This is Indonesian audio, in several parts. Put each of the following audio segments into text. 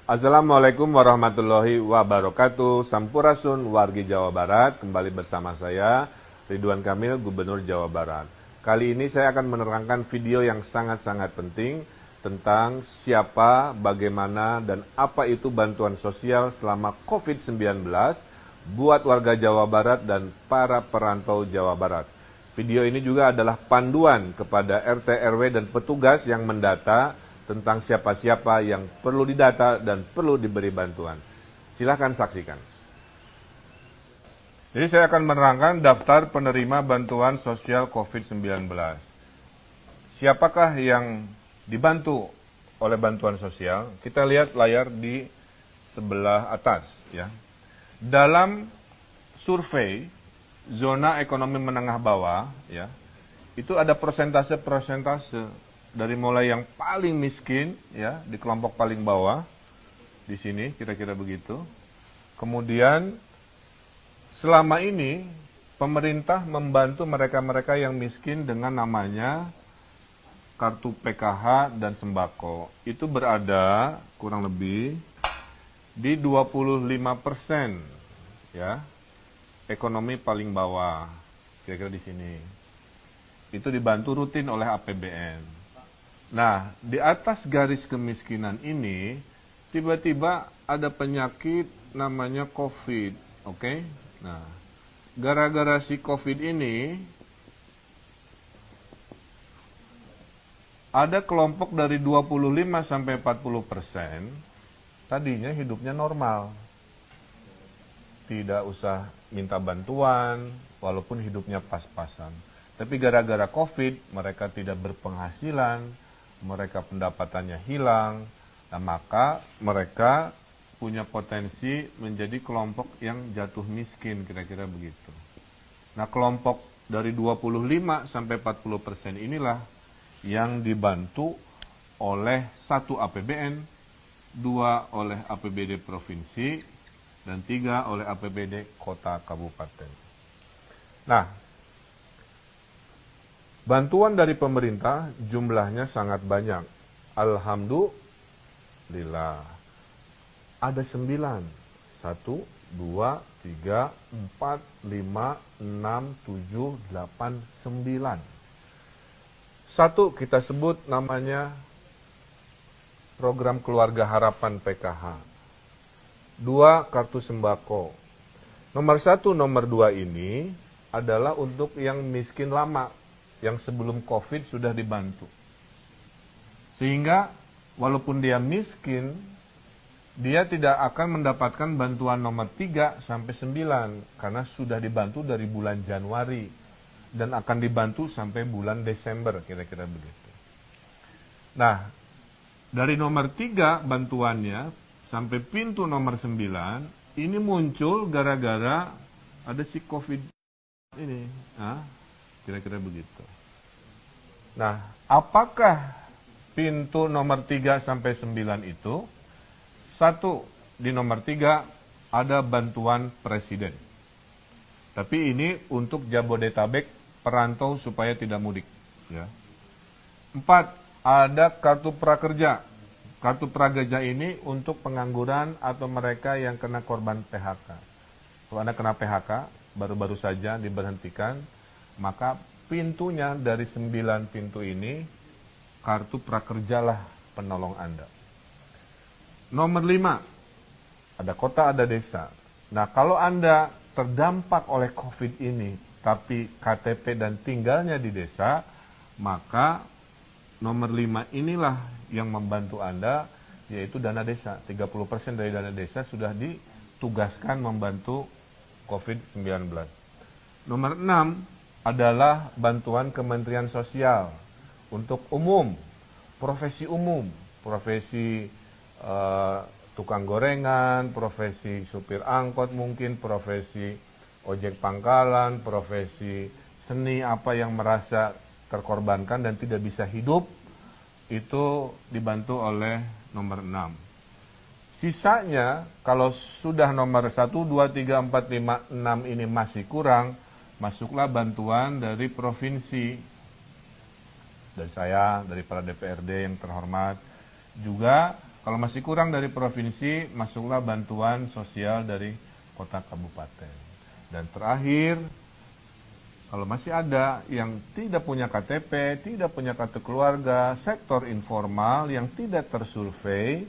Assalamualaikum warahmatullahi wabarakatuh. Sampurasun wargi Jawa Barat. Kembali bersama saya Ridwan Kamil, Gubernur Jawa Barat. Kali ini saya akan menerangkan video yang sangat-sangat penting tentang siapa, bagaimana, dan apa itu bantuan sosial selama COVID-19 buat warga Jawa Barat dan para perantau Jawa Barat. Video ini juga adalah panduan kepada RT, RW, dan petugas yang mendata tentang siapa-siapa yang perlu didata dan perlu diberi bantuan. Silahkan saksikan. Jadi saya akan menerangkan daftar penerima bantuan sosial COVID-19. Siapakah yang dibantu oleh bantuan sosial? Kita lihat layar di sebelah atas, ya. Dalam survei zona ekonomi menengah bawah, ya, itu ada persentase dari mulai yang paling miskin, ya, di kelompok paling bawah, di sini kira-kira begitu. Kemudian selama ini pemerintah membantu mereka-mereka yang miskin dengan namanya kartu PKH dan sembako. Itu berada kurang lebih di 25%, ya, ekonomi paling bawah, kira-kira di sini. Itu dibantu rutin oleh APBN. Nah, di atas garis kemiskinan ini, tiba-tiba ada penyakit namanya COVID, oke? Nah, gara-gara si COVID ini, ada kelompok dari 25-40%, tadinya hidupnya normal. Tidak usah minta bantuan, walaupun hidupnya pas-pasan. Tapi gara-gara COVID, mereka tidak berpenghasilan, mereka pendapatannya hilang, nah maka mereka punya potensi menjadi kelompok yang jatuh miskin, kira-kira begitu. Nah, kelompok dari 25-40% inilah yang dibantu oleh 1 APBN, 2 oleh APBD provinsi, dan 3 oleh APBD kota kabupaten. Nah, bantuan dari pemerintah jumlahnya sangat banyak. Alhamdulillah. Ada 9. 1, 2, 3, 4, 5, 6, 7, 8, 9. 1 kita sebut namanya program keluarga harapan PKH. 2 kartu sembako. Nomor 1, nomor 2 ini adalah untuk yang miskin lama, yang sebelum COVID sudah dibantu. Sehingga walaupun dia miskin, dia tidak akan mendapatkan bantuan nomor 3 sampai 9 karena sudah dibantu dari bulan Januari dan akan dibantu sampai bulan Desember, kira-kira begitu. Nah, dari nomor 3 bantuannya sampai pintu nomor 9 ini muncul gara-gara ada si COVID ini. Kira-kira begitu. Nah, apakah pintu nomor 3 sampai 9 itu? 1, di nomor 3 ada bantuan presiden. Tapi ini untuk Jabodetabek perantau supaya tidak mudik, ya. 4, ada kartu prakerja. Kartu prakerja ini untuk pengangguran atau mereka yang kena korban PHK. Kalau Anda kena PHK, baru-baru saja diberhentikan, maka pintunya dari 9 pintu ini, kartu prakerjalah penolong Anda. Nomor 5, ada kota, ada desa. Nah, kalau Anda terdampak oleh COVID ini, tapi KTP dan tinggalnya di desa, maka nomor 5 inilah yang membantu Anda, yaitu dana desa. 30% dari dana desa sudah ditugaskan membantu COVID-19. Nomor 6 adalah bantuan Kementerian Sosial untuk umum, profesi umum, profesi tukang gorengan, profesi supir angkot mungkin, profesi ojek pangkalan, profesi seni, apa yang merasa terkorbankan dan tidak bisa hidup, itu dibantu oleh nomor 6. Sisanya, kalau sudah nomor 1, 2, 3, 4, 5, 6 ini masih kurang, masuklah bantuan dari provinsi, dari saya, dari para DPRD yang terhormat, juga Kalau masih kurang dari provinsi, masuklah bantuan sosial dari kota kabupaten. Dan terakhir, kalau masih ada yang tidak punya KTP, tidak punya kartu keluarga, sektor informal yang tidak tersurvei,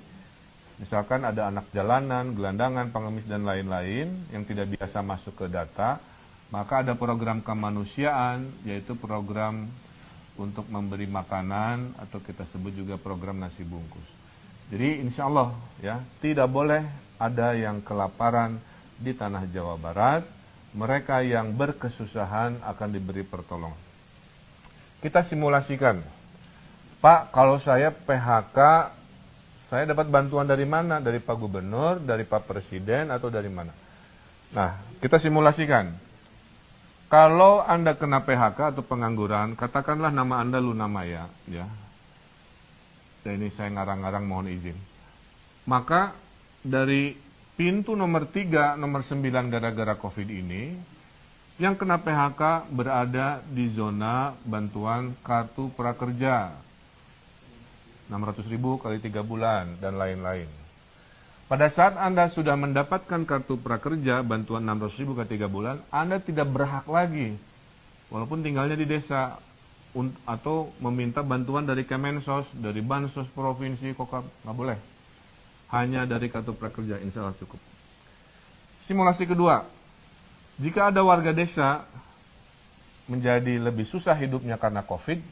misalkan ada anak jalanan, gelandangan, pengemis, dan lain-lain yang tidak biasa masuk ke data, maka ada program kemanusiaan, yaitu program untuk memberi makanan, atau kita sebut juga program nasi bungkus. Jadi insya Allah ya, tidak boleh ada yang kelaparan di tanah Jawa Barat. Mereka yang berkesusahan akan diberi pertolongan. Kita simulasikan, Pak, kalau saya PHK, saya dapat bantuan dari mana? Dari Pak Gubernur, dari Pak Presiden, atau dari mana? Nah, kita simulasikan. Kalau Anda kena PHK atau pengangguran, katakanlah nama Anda Luna Maya, ya. Dan ini saya ngarang-ngarang, mohon izin. Maka dari pintu nomor 3, nomor 9 gara-gara COVID ini, yang kena PHK berada di zona bantuan kartu prakerja. 600.000 kali 3 bulan, dan lain-lain. Pada saat Anda sudah mendapatkan kartu prakerja, bantuan 600.000 kali 3 bulan, Anda tidak berhak lagi, walaupun tinggalnya di desa, atau meminta bantuan dari Kemensos, dari Bansos Provinsi, Kokap, nggak boleh. Hanya dari kartu prakerja, insya Allah cukup. Simulasi kedua, jika ada warga desa menjadi lebih susah hidupnya karena COVID,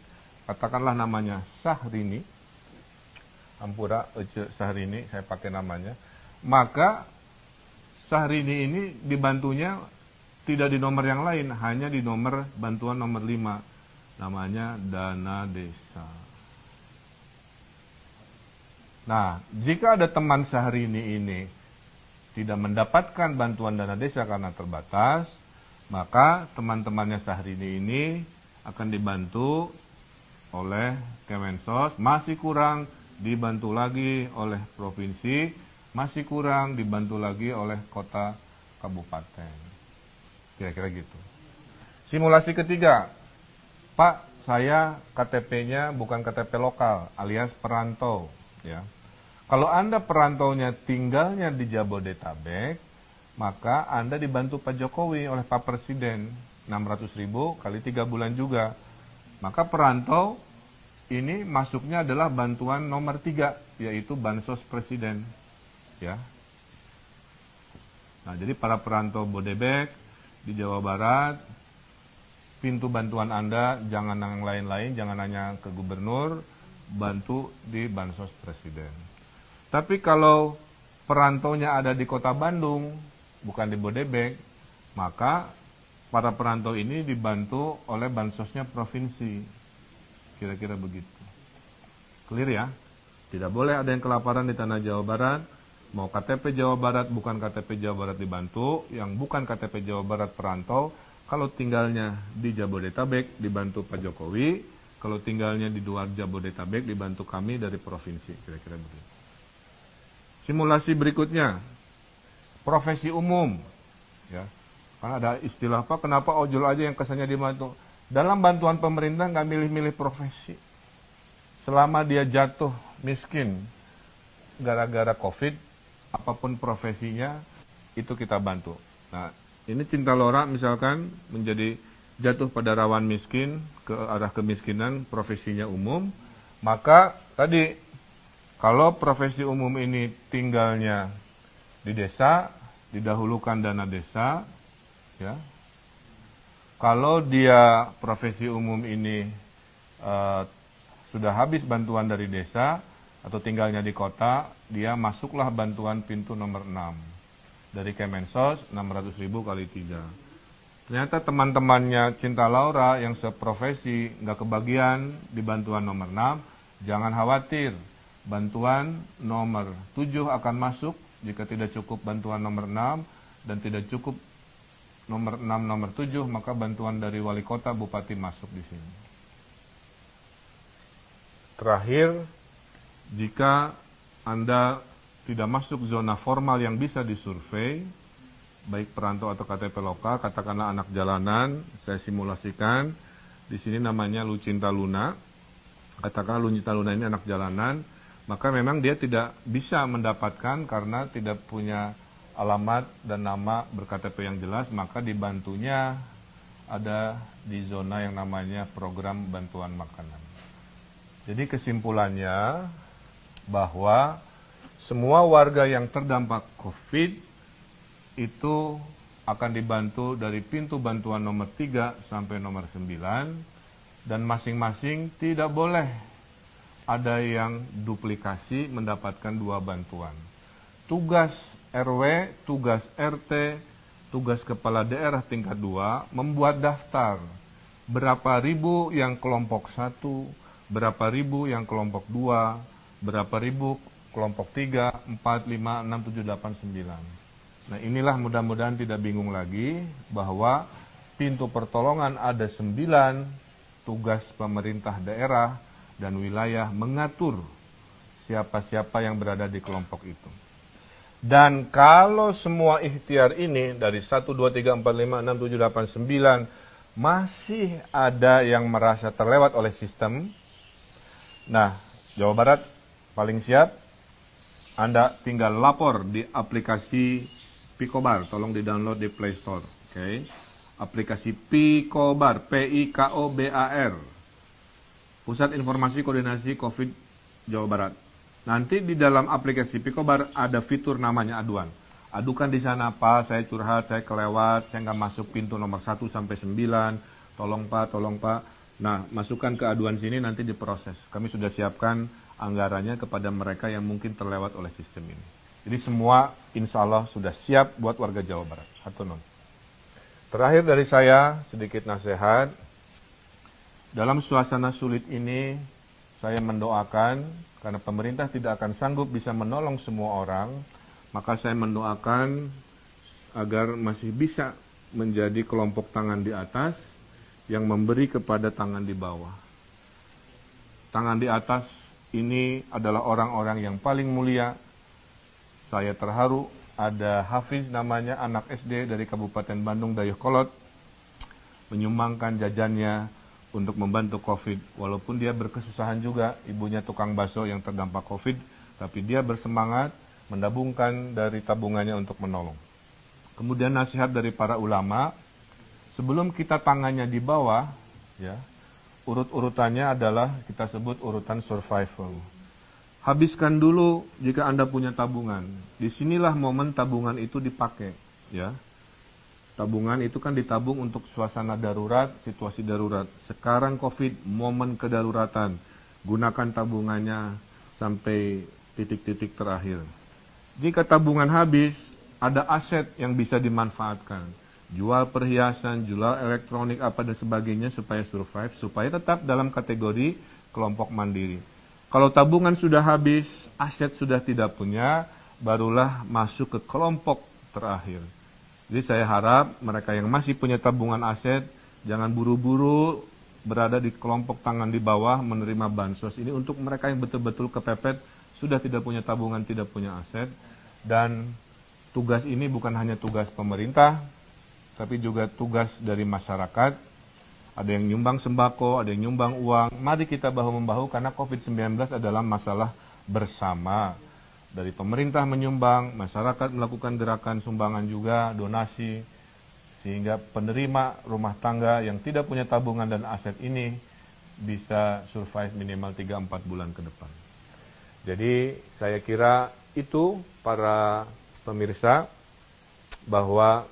katakanlah namanya Sahrini, Ampura Ece Sahrini, saya pakai namanya, maka Sahrini ini dibantunya tidak di nomor yang lain, hanya di nomor bantuan nomor 5, namanya dana desa. Nah, jika ada teman Sahrini ini tidak mendapatkan bantuan dana desa karena terbatas, maka teman-temannya Sahrini ini akan dibantu oleh Kemensos, masih kurang dibantu lagi oleh provinsi, masih kurang dibantu lagi oleh kota kabupaten. Kira-kira gitu. Simulasi ketiga, Pak, saya KTP-nya bukan KTP lokal, alias perantau. Ya. Kalau Anda perantaunya tinggalnya di Jabodetabek, maka Anda dibantu Pak Jokowi oleh Pak Presiden, 600.000 kali 3 bulan juga. Maka perantau ini masuknya adalah bantuan nomor 3, yaitu Bansos Presiden. Ya. Nah, jadi para perantau Bodebek di Jawa Barat, pintu bantuan Anda jangan yang lain-lain, jangan hanya ke gubernur, bantu di Bansos Presiden. Tapi kalau perantaunya ada di kota Bandung, bukan di Bodebek, maka para perantau ini dibantu oleh bansosnya provinsi. Kira-kira begitu. Clear ya? Tidak boleh ada yang kelaparan di tanah Jawa Barat. Mau KTP Jawa Barat, bukan KTP Jawa Barat dibantu. Yang bukan KTP Jawa Barat perantau, kalau tinggalnya di Jabodetabek dibantu Pak Jokowi, kalau tinggalnya di luar Jabodetabek dibantu kami dari provinsi, kira-kira begitu. Simulasi berikutnya, profesi umum, ya. Karena ada istilah apa? Kenapa ojol aja yang kesannya dibantu? Dalam bantuan pemerintah nggak milih-milih profesi. Selama dia jatuh miskin gara-gara COVID, apapun profesinya itu kita bantu. Nah, ini Cinta Lora misalkan menjadi jatuh pada rawan miskin, ke arah kemiskinan, profesinya umum, maka tadi kalau profesi umum ini tinggalnya di desa, didahulukan dana desa, ya. Kalau dia profesi umum ini sudah habis bantuan dari desa atau tinggalnya di kota, dia masuklah bantuan pintu nomor 6. Dari Kemensos, 600.000 kali 3. Ternyata teman-temannya Cinta Laura yang seprofesi nggak kebagian di bantuan nomor 6, jangan khawatir. Bantuan nomor 7 akan masuk jika tidak cukup bantuan nomor 6 dan tidak cukup nomor 6, nomor 7, maka bantuan dari wali kota, bupati masuk di sini. Terakhir, jika Anda tidak masuk zona formal yang bisa disurvei, baik perantau atau KTP lokal, katakanlah anak jalanan, saya simulasikan, di sini namanya Lucinta Luna, katakanlah Lucinta Luna ini anak jalanan, maka memang dia tidak bisa mendapatkan karena tidak punya alamat dan nama berKTP yang jelas, maka dibantunya ada di zona yang namanya program bantuan makanan. Jadi kesimpulannya bahwa semua warga yang terdampak COVID itu akan dibantu dari pintu bantuan nomor 3 sampai nomor 9, dan masing-masing tidak boleh ada yang duplikasi mendapatkan 2 bantuan. Tugas RW, tugas RT, tugas kepala daerah tingkat 2 membuat daftar berapa ribu yang kelompok 1, berapa ribu yang kelompok 2, berapa ribu kelompok 3, 4, 5, 6, 7, 8, 9. Nah inilah mudah-mudahan tidak bingung lagi bahwa pintu pertolongan ada 9, tugas pemerintah daerah dan wilayah mengatur siapa-siapa yang berada di kelompok itu. Dan kalau semua ikhtiar ini dari 1, 2, 3, 4, 5, 6, 7, 8, 9 masih ada yang merasa terlewat oleh sistem, nah Jawa Barat paling siap, Anda tinggal lapor di aplikasi Pikobar, tolong di-download di Play Store. Okay. Aplikasi Pikobar, P-I-K-O-B-A-R, Pusat Informasi Koordinasi COVID Jawa Barat. Nanti di dalam aplikasi Pikobar ada fitur namanya aduan. Adukan di sana, Pak, saya curhat, saya kelewat, saya nggak masuk pintu nomor 1 sampai 9, tolong Pak. Nah, masukkan ke aduan sini nanti diproses. Kami sudah siapkan anggarannya kepada mereka yang mungkin terlewat oleh sistem ini. Jadi semua insya Allah sudah siap buat warga Jawa Barat. Hatunun. Terakhir dari saya, sedikit nasihat. Dalam suasana sulit ini, saya mendoakan, karena pemerintah tidak akan sanggup bisa menolong semua orang, maka saya mendoakan agar masih bisa menjadi kelompok tangan di atas yang memberi kepada tangan di bawah. Tangan di atas ini adalah orang-orang yang paling mulia. Saya terharu ada Hafiz namanya, anak SD dari Kabupaten Bandung Dayakolot, menyumbangkan jajannya untuk membantu COVID. Walaupun dia berkesusahan juga, ibunya tukang bakso yang terdampak COVID, tapi dia bersemangat mendabungkan dari tabungannya untuk menolong. Kemudian nasihat dari para ulama, sebelum kita tangannya di bawah, ya, urut-urutannya adalah kita sebut urutan survival. Habiskan dulu jika Anda punya tabungan. Disinilah momen tabungan itu dipakai, ya. Tabungan itu kan ditabung untuk suasana darurat, situasi darurat. Sekarang COVID, momen kedaruratan. Gunakan tabungannya sampai titik-titik terakhir. Jika tabungan habis, ada aset yang bisa dimanfaatkan. Jual perhiasan, jual elektronik, apa dan sebagainya supaya survive, supaya tetap dalam kategori kelompok mandiri. Kalau tabungan sudah habis, aset sudah tidak punya, barulah masuk ke kelompok terakhir. Jadi saya harap mereka yang masih punya tabungan aset, jangan buru-buru berada di kelompok tangan di bawah menerima bansos ini. Untuk mereka yang betul-betul kepepet, sudah tidak punya tabungan, tidak punya aset. Dan tugas ini bukan hanya tugas pemerintah, tapi juga tugas dari masyarakat. Ada yang nyumbang sembako, ada yang nyumbang uang. Mari kita bahu-membahu karena COVID-19 adalah masalah bersama. Dari pemerintah menyumbang, masyarakat melakukan gerakan sumbangan juga, donasi, sehingga penerima rumah tangga yang tidak punya tabungan dan aset ini bisa survive minimal 3-4 bulan ke depan. Jadi saya kira itu para pemirsa bahwa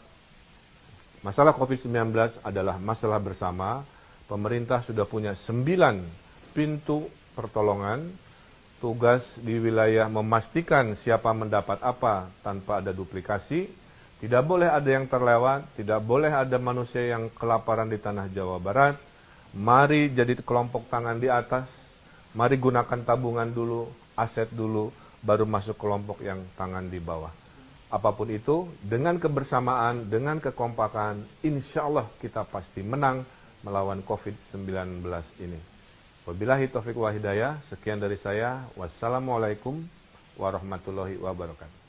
masalah COVID-19 adalah masalah bersama. Pemerintah sudah punya 9 pintu pertolongan. Tugas di wilayah memastikan siapa mendapat apa tanpa ada duplikasi. Tidak boleh ada yang terlewat, tidak boleh ada manusia yang kelaparan di tanah Jawa Barat. Mari jadi kelompok tangan di atas, mari gunakan tabungan dulu, aset dulu, baru masuk kelompok yang tangan di bawah. Apapun itu, dengan kebersamaan, dengan kekompakan, insya Allah kita pasti menang melawan COVID-19 ini. Wabillahi taufiq wa hidayah, sekian dari saya. Wassalamualaikum warahmatullahi wabarakatuh.